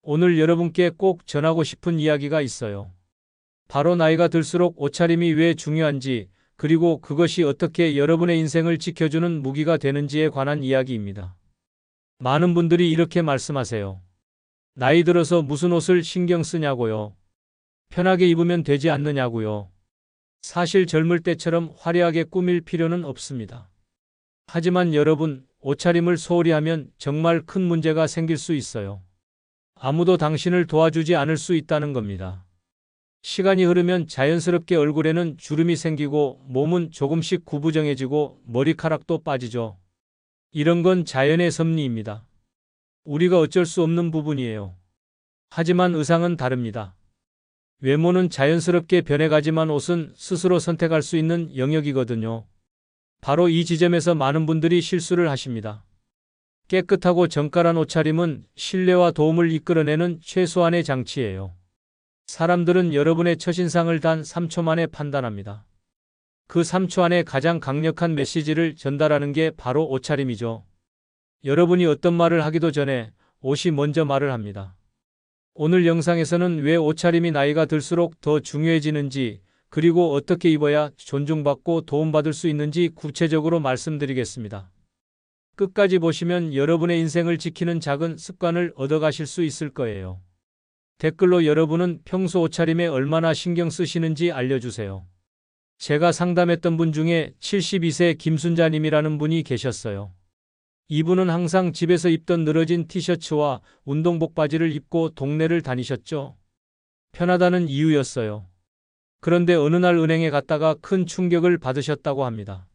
오늘 여러분께 꼭 전하고 싶은 이야기가 있어요. 바로 나이가 들수록 옷차림이 왜 중요한지, 그리고 그것이 어떻게 여러분의 인생을 지켜주는 무기가 되는지에 관한 이야기입니다. 많은 분들이 이렇게 말씀하세요. 나이 들어서 무슨 옷을 신경 쓰냐고요. 편하게 입으면 되지 않느냐고요. 사실 젊을 때처럼 화려하게 꾸밀 필요는 없습니다. 하지만 여러분, 옷차림을 소홀히 하면 정말 큰 문제가 생길 수 있어요. 아무도 당신을 도와주지 않을 수 있다는 겁니다. 시간이 흐르면 자연스럽게 얼굴에는 주름이 생기고 몸은 조금씩 구부정해지고 머리카락도 빠지죠. 이런 건 자연의 섭리입니다. 우리가 어쩔 수 없는 부분이에요. 하지만 의상은 다릅니다. 외모는 자연스럽게 변해가지만 옷은 스스로 선택할 수 있는 영역이거든요. 바로 이 지점에서 많은 분들이 실수를 하십니다. 깨끗하고 정갈한 옷차림은 신뢰와 도움을 이끌어내는 최소한의 장치예요. 사람들은 여러분의 첫인상을 단 3초 만에 판단합니다. 그 3초 안에 가장 강력한 메시지를 전달하는 게 바로 옷차림이죠. 여러분이 어떤 말을 하기도 전에 옷이 먼저 말을 합니다. 오늘 영상에서는 왜 옷차림이 나이가 들수록 더 중요해지는지, 그리고 어떻게 입어야 존중받고 도움받을 수 있는지 구체적으로 말씀드리겠습니다. 끝까지 보시면 여러분의 인생을 지키는 작은 습관을 얻어가실 수 있을 거예요. 댓글로 여러분은 평소 옷차림에 얼마나 신경 쓰시는지 알려주세요. 제가 상담했던 분 중에 72세 김순자님이라는 분이 계셨어요. 이분은 항상 집에서 입던 늘어진 티셔츠와 운동복 바지를 입고 동네를 다니셨죠. 편하다는 이유였어요. 그런데 어느 날 은행에 갔다가 큰 충격을 받으셨다고 합니다.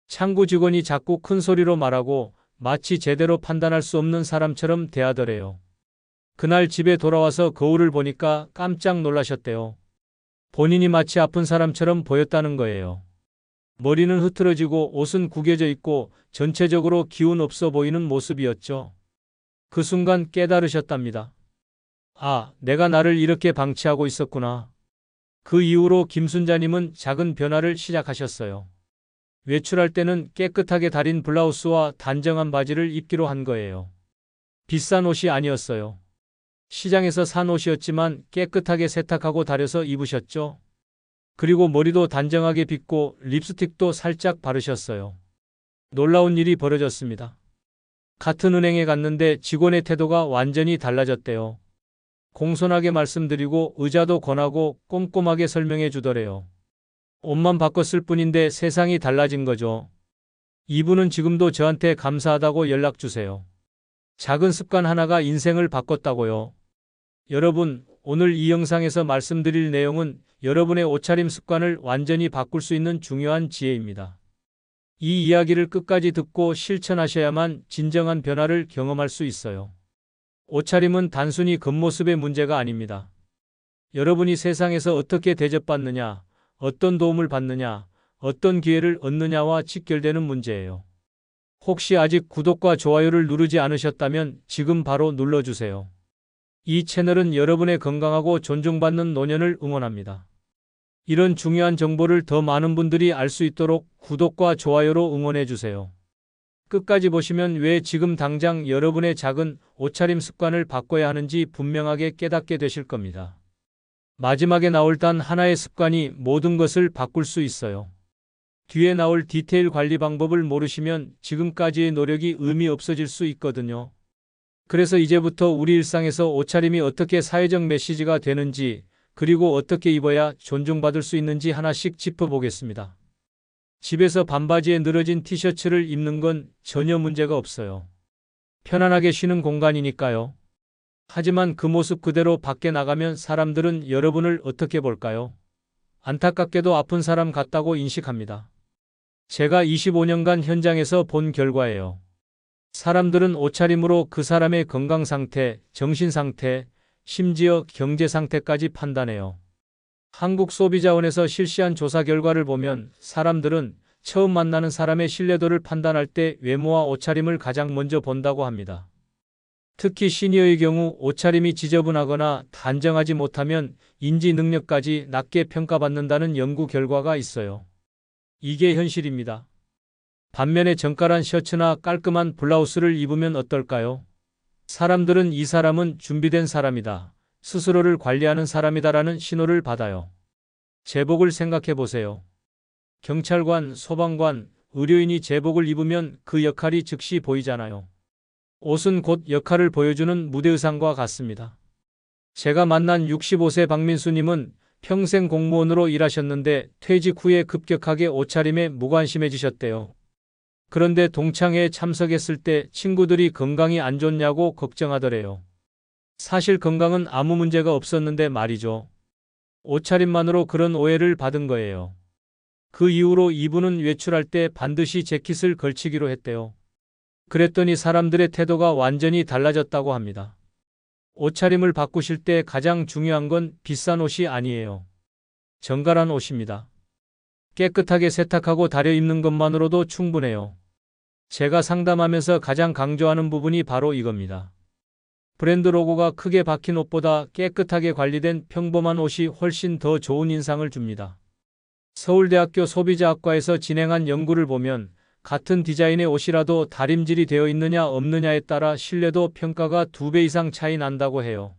창구 직원이 자꾸 큰 소리로 말하고 마치 제대로 판단할 수 없는 사람처럼 대하더래요. 그날 집에 돌아와서 거울을 보니까 깜짝 놀라셨대요. 본인이 마치 아픈 사람처럼 보였다는 거예요. 머리는 흐트러지고 옷은 구겨져 있고 전체적으로 기운 없어 보이는 모습이었죠. 그 순간 깨달으셨답니다. 아, 내가 나를 이렇게 방치하고 있었구나. 그 이후로 김순자님은 작은 변화를 시작하셨어요. 외출할 때는 깨끗하게 다린 블라우스와 단정한 바지를 입기로 한 거예요. 비싼 옷이 아니었어요. 시장에서 산 옷이었지만 깨끗하게 세탁하고 다려서 입으셨죠. 그리고 머리도 단정하게 빗고 립스틱도 살짝 바르셨어요. 놀라운 일이 벌어졌습니다. 같은 은행에 갔는데 직원의 태도가 완전히 달라졌대요. 공손하게 말씀드리고 의자도 권하고 꼼꼼하게 설명해 주더래요. 옷만 바꿨을 뿐인데 세상이 달라진 거죠. 이분은 지금도 저한테 감사하다고 연락 주세요. 작은 습관 하나가 인생을 바꿨다고요. 여러분, 오늘 이 영상에서 말씀드릴 내용은 여러분의 옷차림 습관을 완전히 바꿀 수 있는 중요한 지혜입니다. 이 이야기를 끝까지 듣고 실천하셔야만 진정한 변화를 경험할 수 있어요. 옷차림은 단순히 겉모습의 문제가 아닙니다. 여러분이 세상에서 어떻게 대접받느냐, 어떤 도움을 받느냐, 어떤 기회를 얻느냐와 직결되는 문제예요. 혹시 아직 구독과 좋아요를 누르지 않으셨다면 지금 바로 눌러주세요. 이 채널은 여러분의 건강하고 존중받는 노년을 응원합니다. 이런 중요한 정보를 더 많은 분들이 알 수 있도록 구독과 좋아요로 응원해주세요. 끝까지 보시면 왜 지금 당장 여러분의 작은 옷차림 습관을 바꿔야 하는지 분명하게 깨닫게 되실 겁니다. 마지막에 나올 단 하나의 습관이 모든 것을 바꿀 수 있어요. 뒤에 나올 디테일 관리 방법을 모르시면 지금까지의 노력이 의미 없어질 수 있거든요. 그래서 이제부터 우리 일상에서 옷차림이 어떻게 사회적 메시지가 되는지, 그리고 어떻게 입어야 존중받을 수 있는지 하나씩 짚어보겠습니다. 집에서 반바지에 늘어진 티셔츠를 입는 건 전혀 문제가 없어요. 편안하게 쉬는 공간이니까요. 하지만 그 모습 그대로 밖에 나가면 사람들은 여러분을 어떻게 볼까요? 안타깝게도 아픈 사람 같다고 인식합니다. 제가 25년간 현장에서 본 결과예요. 사람들은 옷차림으로 그 사람의 건강 상태, 정신 상태, 심지어 경제 상태까지 판단해요. 한국소비자원에서 실시한 조사 결과를 보면 사람들은 처음 만나는 사람의 신뢰도를 판단할 때 외모와 옷차림을 가장 먼저 본다고 합니다. 특히 시니어의 경우 옷차림이 지저분하거나 단정하지 못하면 인지 능력까지 낮게 평가받는다는 연구 결과가 있어요. 이게 현실입니다. 반면에 정갈한 셔츠나 깔끔한 블라우스를 입으면 어떨까요? 사람들은 이 사람은 준비된 사람이다, 스스로를 관리하는 사람이다라는 신호를 받아요. 제복을 생각해 보세요. 경찰관, 소방관, 의료인이 제복을 입으면 그 역할이 즉시 보이잖아요. 옷은 곧 역할을 보여주는 무대 의상과 같습니다. 제가 만난 65세 박민수님은 평생 공무원으로 일하셨는데 퇴직 후에 급격하게 옷차림에 무관심해지셨대요. 그런데 동창회에 참석했을 때 친구들이 건강이 안 좋냐고 걱정하더래요. 사실 건강은 아무 문제가 없었는데 말이죠. 옷차림만으로 그런 오해를 받은 거예요. 그 이후로 이분은 외출할 때 반드시 재킷을 걸치기로 했대요. 그랬더니 사람들의 태도가 완전히 달라졌다고 합니다. 옷차림을 바꾸실 때 가장 중요한 건 비싼 옷이 아니에요. 정갈한 옷입니다. 깨끗하게 세탁하고 다려 입는 것만으로도 충분해요. 제가 상담하면서 가장 강조하는 부분이 바로 이겁니다. 브랜드 로고가 크게 박힌 옷보다 깨끗하게 관리된 평범한 옷이 훨씬 더 좋은 인상을 줍니다. 서울대학교 소비자학과에서 진행한 연구를 보면 같은 디자인의 옷이라도 다림질이 되어 있느냐 없느냐에 따라 신뢰도 평가가 2배 이상 차이 난다고 해요.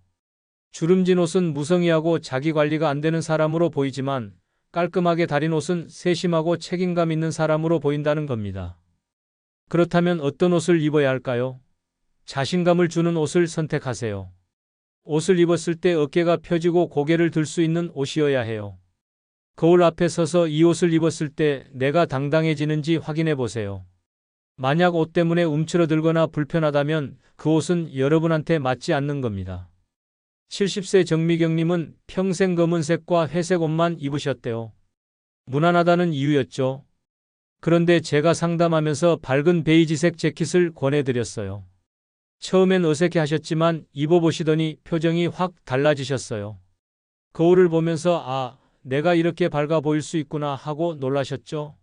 주름진 옷은 무성의하고 자기 관리가 안 되는 사람으로 보이지만 깔끔하게 다린 옷은 세심하고 책임감 있는 사람으로 보인다는 겁니다. 그렇다면 어떤 옷을 입어야 할까요? 자신감을 주는 옷을 선택하세요. 옷을 입었을 때 어깨가 펴지고 고개를 들 수 있는 옷이어야 해요. 거울 앞에 서서 이 옷을 입었을 때 내가 당당해지는지 확인해 보세요. 만약 옷 때문에 움츠러들거나 불편하다면 그 옷은 여러분한테 맞지 않는 겁니다. 70세 정미경님은 평생 검은색과 회색 옷만 입으셨대요. 무난하다는 이유였죠. 그런데 제가 상담하면서 밝은 베이지색 재킷을 권해드렸어요. 처음엔 어색해 하셨지만 입어보시더니 표정이 확 달라지셨어요. 거울을 보면서 내가 이렇게 밝아 보일 수 있구나 하고 놀라셨죠?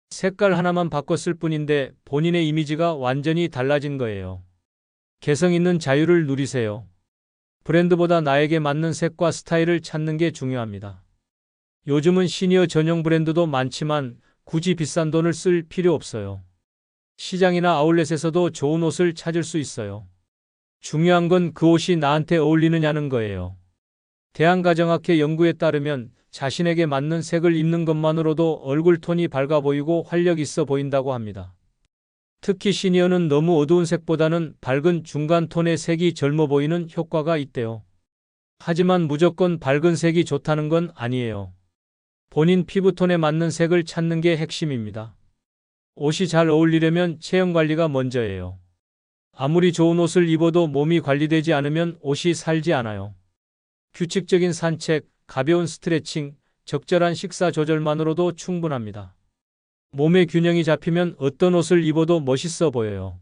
색깔 하나만 바꿨을 뿐인데 본인의 이미지가 완전히 달라진 거예요. 개성 있는 자유를 누리세요. 브랜드보다 나에게 맞는 색과 스타일을 찾는 게 중요합니다. 요즘은 시니어 전용 브랜드도 많지만 굳이 비싼 돈을 쓸 필요 없어요. 시장이나 아울렛에서도 좋은 옷을 찾을 수 있어요. 중요한 건 그 옷이 나한테 어울리느냐는 거예요. 대한가정학회 연구에 따르면 자신에게 맞는 색을 입는 것만으로도 얼굴 톤이 밝아 보이고 활력 있어 보인다고 합니다. 특히 시니어는 너무 어두운 색보다는 밝은 중간 톤의 색이 젊어 보이는 효과가 있대요. 하지만 무조건 밝은 색이 좋다는 건 아니에요. 본인 피부톤에 맞는 색을 찾는 게 핵심입니다. 옷이 잘 어울리려면 체형 관리가 먼저예요. 아무리 좋은 옷을 입어도 몸이 관리되지 않으면 옷이 살지 않아요. 규칙적인 산책, 가벼운 스트레칭, 적절한 식사 조절만으로도 충분합니다. 몸의 균형이 잡히면 어떤 옷을 입어도 멋있어 보여요.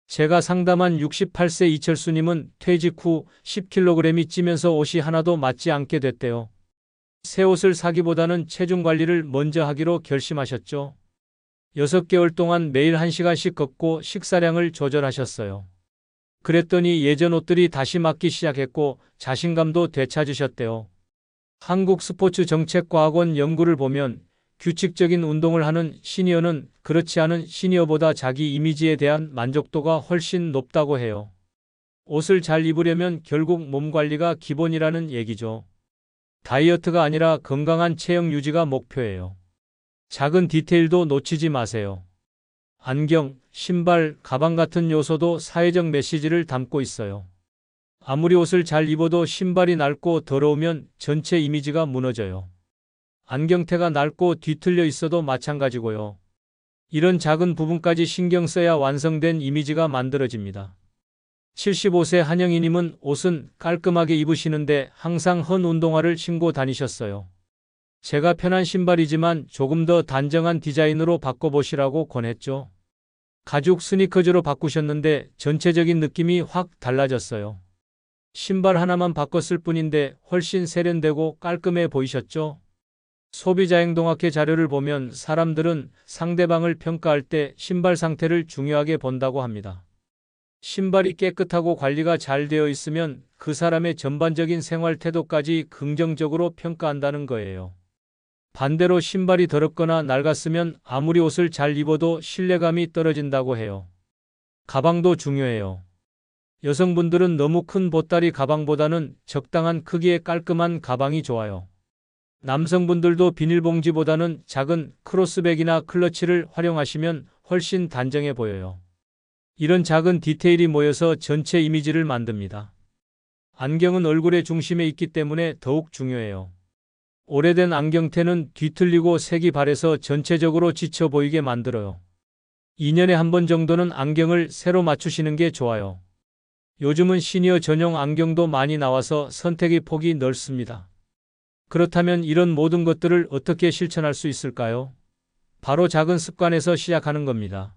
제가 상담한 68세 이철수님은 퇴직 후 10kg이 찌면서 옷이 하나도 맞지 않게 됐대요. 새 옷을 사기보다는 체중 관리를 먼저 하기로 결심하셨죠. 6개월 동안 매일 1시간씩 걷고 식사량을 조절하셨어요. 그랬더니 예전 옷들이 다시 맞기 시작했고 자신감도 되찾으셨대요. 한국스포츠정책과학원 연구를 보면 규칙적인 운동을 하는 시니어는 그렇지 않은 시니어보다 자기 이미지에 대한 만족도가 훨씬 높다고 해요. 옷을 잘 입으려면 결국 몸 관리가 기본이라는 얘기죠. 다이어트가 아니라 건강한 체형 유지가 목표예요. 작은 디테일도 놓치지 마세요. 안경, 신발, 가방 같은 요소도 사회적 메시지를 담고 있어요. 아무리 옷을 잘 입어도 신발이 낡고 더러우면 전체 이미지가 무너져요. 안경테가 낡고 뒤틀려 있어도 마찬가지고요. 이런 작은 부분까지 신경 써야 완성된 이미지가 만들어집니다. 75세 한영희님은 옷은 깔끔하게 입으시는데 항상 헌 운동화를 신고 다니셨어요. 제가 편한 신발이지만 조금 더 단정한 디자인으로 바꿔보시라고 권했죠. 가죽 스니커즈로 바꾸셨는데 전체적인 느낌이 확 달라졌어요. 신발 하나만 바꿨을 뿐인데 훨씬 세련되고 깔끔해 보이셨죠? 소비자행동학회 자료를 보면 사람들은 상대방을 평가할 때 신발 상태를 중요하게 본다고 합니다. 신발이 깨끗하고 관리가 잘 되어 있으면 그 사람의 전반적인 생활 태도까지 긍정적으로 평가한다는 거예요. 반대로 신발이 더럽거나 낡았으면 아무리 옷을 잘 입어도 신뢰감이 떨어진다고 해요. 가방도 중요해요. 여성분들은 너무 큰 보따리 가방보다는 적당한 크기의 깔끔한 가방이 좋아요. 남성분들도 비닐봉지보다는 작은 크로스백이나 클러치를 활용하시면 훨씬 단정해 보여요. 이런 작은 디테일이 모여서 전체 이미지를 만듭니다. 안경은 얼굴의 중심에 있기 때문에 더욱 중요해요. 오래된 안경테는 뒤틀리고 색이 바래서 전체적으로 지쳐 보이게 만들어요. 2년에 한 번 정도는 안경을 새로 맞추시는 게 좋아요. 요즘은 시니어 전용 안경도 많이 나와서 선택의 폭이 넓습니다. 그렇다면 이런 모든 것들을 어떻게 실천할 수 있을까요? 바로 작은 습관에서 시작하는 겁니다.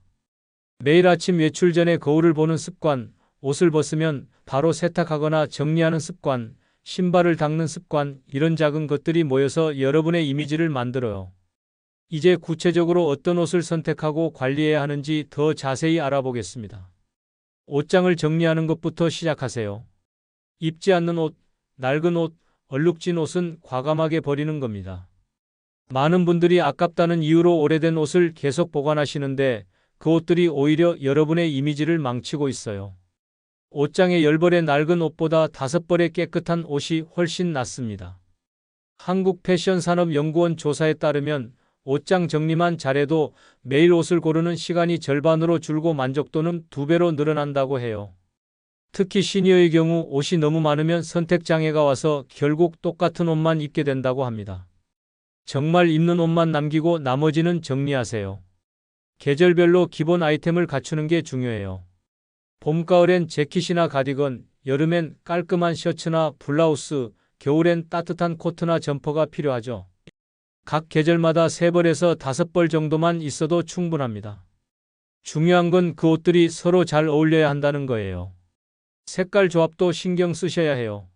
매일 아침 외출 전에 거울을 보는 습관, 옷을 벗으면 바로 세탁하거나 정리하는 습관, 신발을 닦는 습관, 이런 작은 것들이 모여서 여러분의 이미지를 만들어요. 이제 구체적으로 어떤 옷을 선택하고 관리해야 하는지 더 자세히 알아보겠습니다. 옷장을 정리하는 것부터 시작하세요. 입지 않는 옷, 낡은 옷, 얼룩진 옷은 과감하게 버리는 겁니다. 많은 분들이 아깝다는 이유로 오래된 옷을 계속 보관하시는데 그 옷들이 오히려 여러분의 이미지를 망치고 있어요. 옷장에 10벌의 낡은 옷보다 5벌의 깨끗한 옷이 훨씬 낫습니다. 한국패션산업연구원 조사에 따르면 옷장 정리만 잘해도 매일 옷을 고르는 시간이 절반으로 줄고 만족도는 2배로 늘어난다고 해요. 특히 시니어의 경우 옷이 너무 많으면 선택장애가 와서 결국 똑같은 옷만 입게 된다고 합니다. 정말 입는 옷만 남기고 나머지는 정리하세요. 계절별로 기본 아이템을 갖추는 게 중요해요. 봄, 가을엔 재킷이나 가디건, 여름엔 깔끔한 셔츠나 블라우스, 겨울엔 따뜻한 코트나 점퍼가 필요하죠. 각 계절마다 3벌에서 5벌 정도만 있어도 충분합니다. 중요한 건 그 옷들이 서로 잘 어울려야 한다는 거예요. 색깔 조합도 신경 쓰셔야 해요.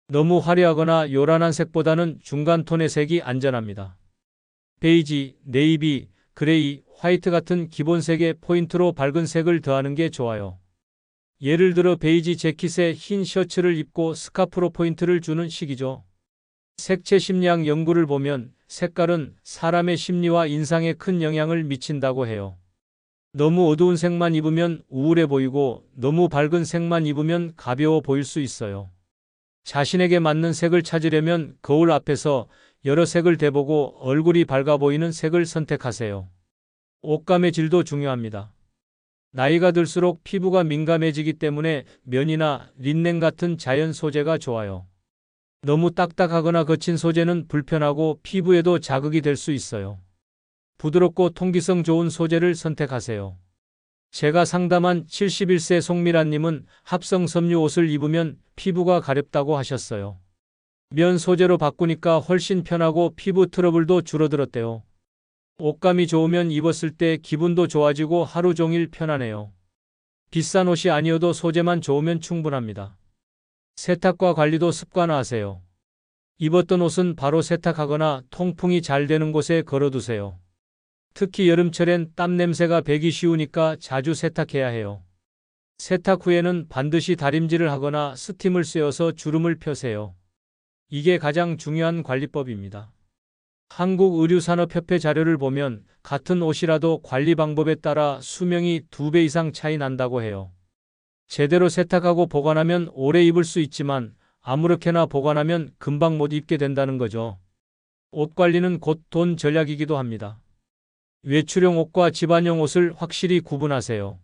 너무 화려하거나 요란한 색보다는 중간 톤의 색이 안전합니다. 베이지, 네이비, 그레이, 화이트 같은 기본색에 포인트로 밝은 색을 더하는 게 좋아요. 예를 들어 베이지 재킷에 흰 셔츠를 입고 스카프로 포인트를 주는 식이죠. 색채 심리학 연구를 보면 색깔은 사람의 심리와 인상에 큰 영향을 미친다고 해요. 너무 어두운 색만 입으면 우울해 보이고 너무 밝은 색만 입으면 가벼워 보일 수 있어요. 자신에게 맞는 색을 찾으려면 거울 앞에서 여러 색을 대보고 얼굴이 밝아 보이는 색을 선택하세요. 옷감의 질도 중요합니다. 나이가 들수록 피부가 민감해지기 때문에 면이나 린넨 같은 자연 소재가 좋아요. 너무 딱딱하거나 거친 소재는 불편하고 피부에도 자극이 될 수 있어요. 부드럽고 통기성 좋은 소재를 선택하세요. 제가 상담한 71세 송미라님은 합성 섬유 옷을 입으면 피부가 가렵다고 하셨어요. 면 소재로 바꾸니까 훨씬 편하고 피부 트러블도 줄어들었대요. 옷감이 좋으면 입었을 때 기분도 좋아지고 하루 종일 편하네요. 비싼 옷이 아니어도 소재만 좋으면 충분합니다. 세탁과 관리도 습관화하세요. 입었던 옷은 바로 세탁하거나 통풍이 잘 되는 곳에 걸어두세요. 특히 여름철엔 땀 냄새가 배기 쉬우니까 자주 세탁해야 해요. 세탁 후에는 반드시 다림질을 하거나 스팀을 쐬어서 주름을 펴세요. 이게 가장 중요한 관리법입니다. 한국의류산업협회 자료를 보면 같은 옷이라도 관리 방법에 따라 수명이 2배 이상 차이 난다고 해요. 제대로 세탁하고 보관하면 오래 입을 수 있지만 아무렇게나 보관하면 금방 못 입게 된다는 거죠. 옷 관리는 곧 돈 절약이기도 합니다. 외출용 옷과 집안용 옷을 확실히 구분하세요.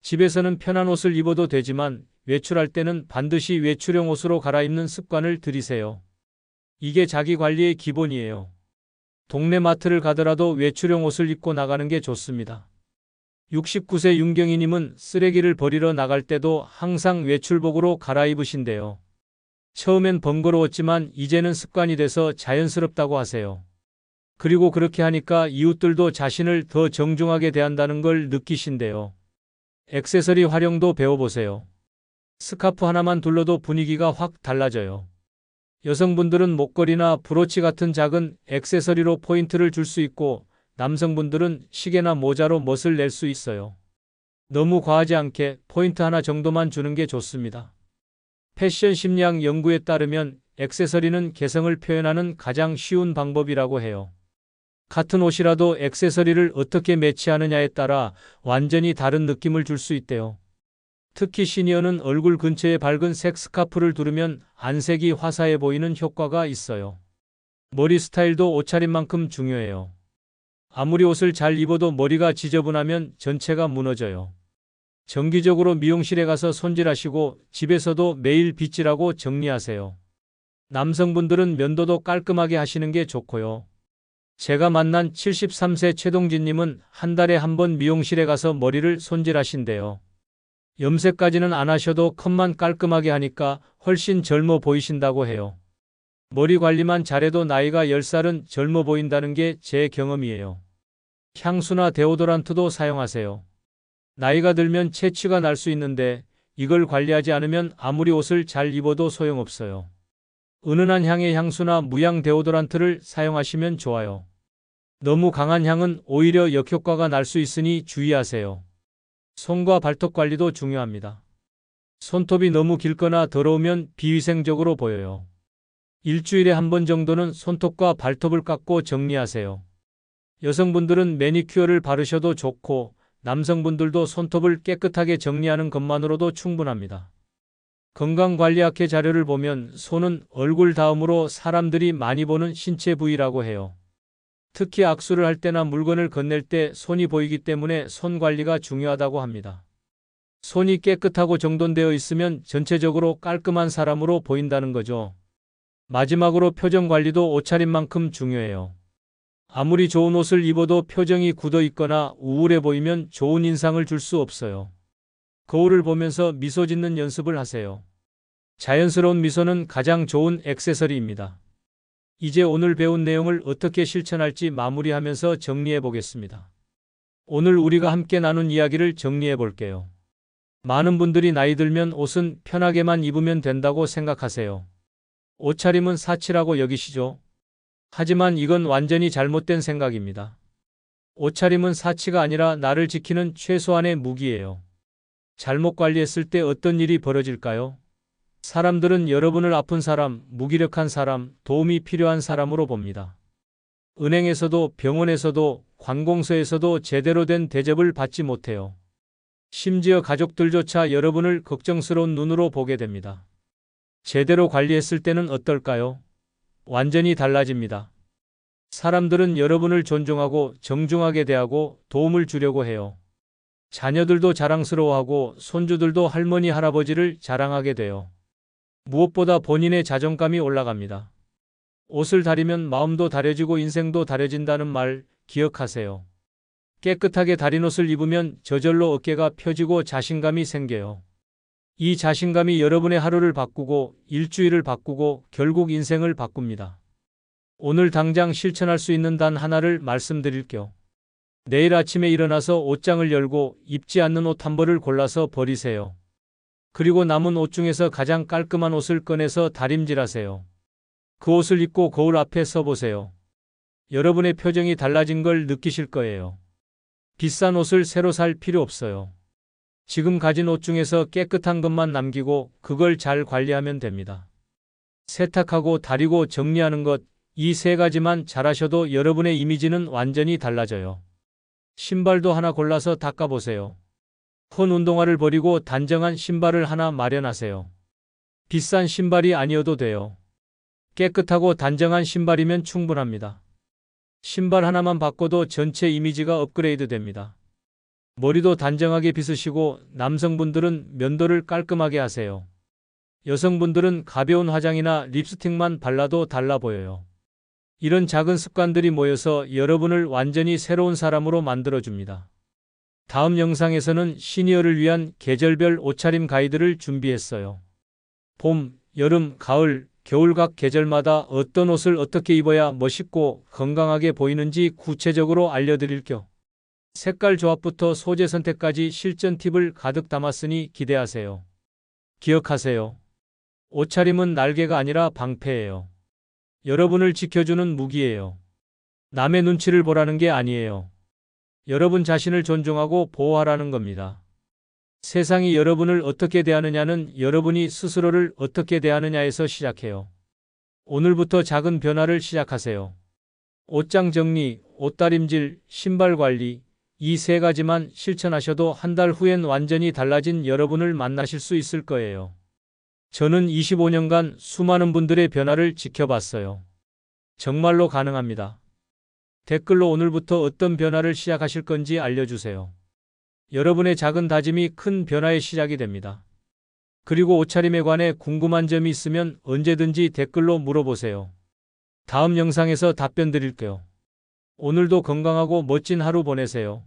집에서는 편한 옷을 입어도 되지만 외출할 때는 반드시 외출용 옷으로 갈아입는 습관을 들이세요. 이게 자기 관리의 기본이에요. 동네 마트를 가더라도 외출용 옷을 입고 나가는 게 좋습니다. 69세 윤경희님은 쓰레기를 버리러 나갈 때도 항상 외출복으로 갈아입으신대요. 처음엔 번거로웠지만 이제는 습관이 돼서 자연스럽다고 하세요. 그리고 그렇게 하니까 이웃들도 자신을 더 정중하게 대한다는 걸 느끼신대요. 액세서리 활용도 배워보세요. 스카프 하나만 둘러도 분위기가 확 달라져요. 여성분들은 목걸이나 브로치 같은 작은 액세서리로 포인트를 줄 수 있고 남성분들은 시계나 모자로 멋을 낼 수 있어요. 너무 과하지 않게 포인트 하나 정도만 주는 게 좋습니다. 패션 심리학 연구에 따르면 액세서리는 개성을 표현하는 가장 쉬운 방법이라고 해요. 같은 옷이라도 액세서리를 어떻게 매치하느냐에 따라 완전히 다른 느낌을 줄 수 있대요. 특히 시니어는 얼굴 근처에 밝은 색 스카프를 두르면 안색이 화사해 보이는 효과가 있어요. 머리 스타일도 옷차림만큼 중요해요. 아무리 옷을 잘 입어도 머리가 지저분하면 전체가 무너져요. 정기적으로 미용실에 가서 손질하시고 집에서도 매일 빗질하고 정리하세요. 남성분들은 면도도 깔끔하게 하시는 게 좋고요. 제가 만난 73세 최동진님은 한 달에 한 번 미용실에 가서 머리를 손질하신대요. 염색까지는 안 하셔도 컷만 깔끔하게 하니까 훨씬 젊어 보이신다고 해요. 머리 관리만 잘해도 나이가 10살은 젊어 보인다는 게 제 경험이에요. 향수나 데오도란트도 사용하세요. 나이가 들면 체취가 날 수 있는데 이걸 관리하지 않으면 아무리 옷을 잘 입어도 소용없어요. 은은한 향의 향수나 무향 데오도란트를 사용하시면 좋아요. 너무 강한 향은 오히려 역효과가 날 수 있으니 주의하세요. 손과 발톱 관리도 중요합니다. 손톱이 너무 길거나 더러우면 비위생적으로 보여요. 일주일에 한 번 정도는 손톱과 발톱을 깎고 정리하세요. 여성분들은 매니큐어를 바르셔도 좋고 남성분들도 손톱을 깨끗하게 정리하는 것만으로도 충분합니다. 건강관리학회 자료를 보면 손은 얼굴 다음으로 사람들이 많이 보는 신체 부위라고 해요. 특히 악수를 할 때나 물건을 건넬 때 손이 보이기 때문에 손 관리가 중요하다고 합니다. 손이 깨끗하고 정돈되어 있으면 전체적으로 깔끔한 사람으로 보인다는 거죠. 마지막으로 표정 관리도 옷차림만큼 중요해요. 아무리 좋은 옷을 입어도 표정이 굳어 있거나 우울해 보이면 좋은 인상을 줄 수 없어요. 거울을 보면서 미소 짓는 연습을 하세요. 자연스러운 미소는 가장 좋은 액세서리입니다. 이제 오늘 배운 내용을 어떻게 실천할지 마무리하면서 정리해 보겠습니다. 오늘 우리가 함께 나눈 이야기를 정리해 볼게요. 많은 분들이 나이 들면 옷은 편하게만 입으면 된다고 생각하세요. 옷차림은 사치라고 여기시죠? 하지만 이건 완전히 잘못된 생각입니다. 옷차림은 사치가 아니라 나를 지키는 최소한의 무기예요. 잘못 관리했을 때 어떤 일이 벌어질까요? 사람들은 여러분을 아픈 사람, 무기력한 사람, 도움이 필요한 사람으로 봅니다. 은행에서도 병원에서도 관공서에서도 제대로 된 대접을 받지 못해요. 심지어 가족들조차 여러분을 걱정스러운 눈으로 보게 됩니다. 제대로 관리했을 때는 어떨까요? 완전히 달라집니다. 사람들은 여러분을 존중하고 정중하게 대하고 도움을 주려고 해요. 자녀들도 자랑스러워하고 손주들도 할머니, 할아버지를 자랑하게 돼요. 무엇보다 본인의 자존감이 올라갑니다. 옷을 다리면 마음도 다려지고 인생도 다려진다는 말 기억하세요. 깨끗하게 다린 옷을 입으면 저절로 어깨가 펴지고 자신감이 생겨요. 이 자신감이 여러분의 하루를 바꾸고 일주일을 바꾸고 결국 인생을 바꿉니다. 오늘 당장 실천할 수 있는 단 하나를 말씀드릴게요. 내일 아침에 일어나서 옷장을 열고 입지 않는 옷 한 벌을 골라서 버리세요. 그리고 남은 옷 중에서 가장 깔끔한 옷을 꺼내서 다림질하세요. 그 옷을 입고 거울 앞에 서보세요. 여러분의 표정이 달라진 걸 느끼실 거예요. 비싼 옷을 새로 살 필요 없어요. 지금 가진 옷 중에서 깨끗한 것만 남기고 그걸 잘 관리하면 됩니다. 세탁하고 다리고 정리하는 것, 이 세 가지만 잘하셔도 여러분의 이미지는 완전히 달라져요. 신발도 하나 골라서 닦아보세요. 헌 운동화를 버리고 단정한 신발을 하나 마련하세요. 비싼 신발이 아니어도 돼요. 깨끗하고 단정한 신발이면 충분합니다. 신발 하나만 바꿔도 전체 이미지가 업그레이드 됩니다. 머리도 단정하게 빗으시고 남성분들은 면도를 깔끔하게 하세요. 여성분들은 가벼운 화장이나 립스틱만 발라도 달라 보여요. 이런 작은 습관들이 모여서 여러분을 완전히 새로운 사람으로 만들어줍니다. 다음 영상에서는 시니어를 위한 계절별 옷차림 가이드를 준비했어요. 봄, 여름, 가을, 겨울 각 계절마다 어떤 옷을 어떻게 입어야 멋있고 건강하게 보이는지 구체적으로 알려드릴게요. 색깔 조합부터 소재 선택까지 실전 팁을 가득 담았으니 기대하세요. 기억하세요. 옷차림은 날개가 아니라 방패예요. 여러분을 지켜주는 무기예요. 남의 눈치를 보라는 게 아니에요. 여러분 자신을 존중하고 보호하라는 겁니다. 세상이 여러분을 어떻게 대하느냐는 여러분이 스스로를 어떻게 대하느냐에서 시작해요. 오늘부터 작은 변화를 시작하세요. 옷장 정리, 옷다림질, 신발 관리, 이 세 가지만 실천하셔도 한 달 후엔 완전히 달라진 여러분을 만나실 수 있을 거예요. 저는 25년간 수많은 분들의 변화를 지켜봤어요. 정말로 가능합니다. 댓글로 오늘부터 어떤 변화를 시작하실 건지 알려주세요. 여러분의 작은 다짐이 큰 변화의 시작이 됩니다. 그리고 옷차림에 관해 궁금한 점이 있으면 언제든지 댓글로 물어보세요. 다음 영상에서 답변 드릴게요. 오늘도 건강하고 멋진 하루 보내세요.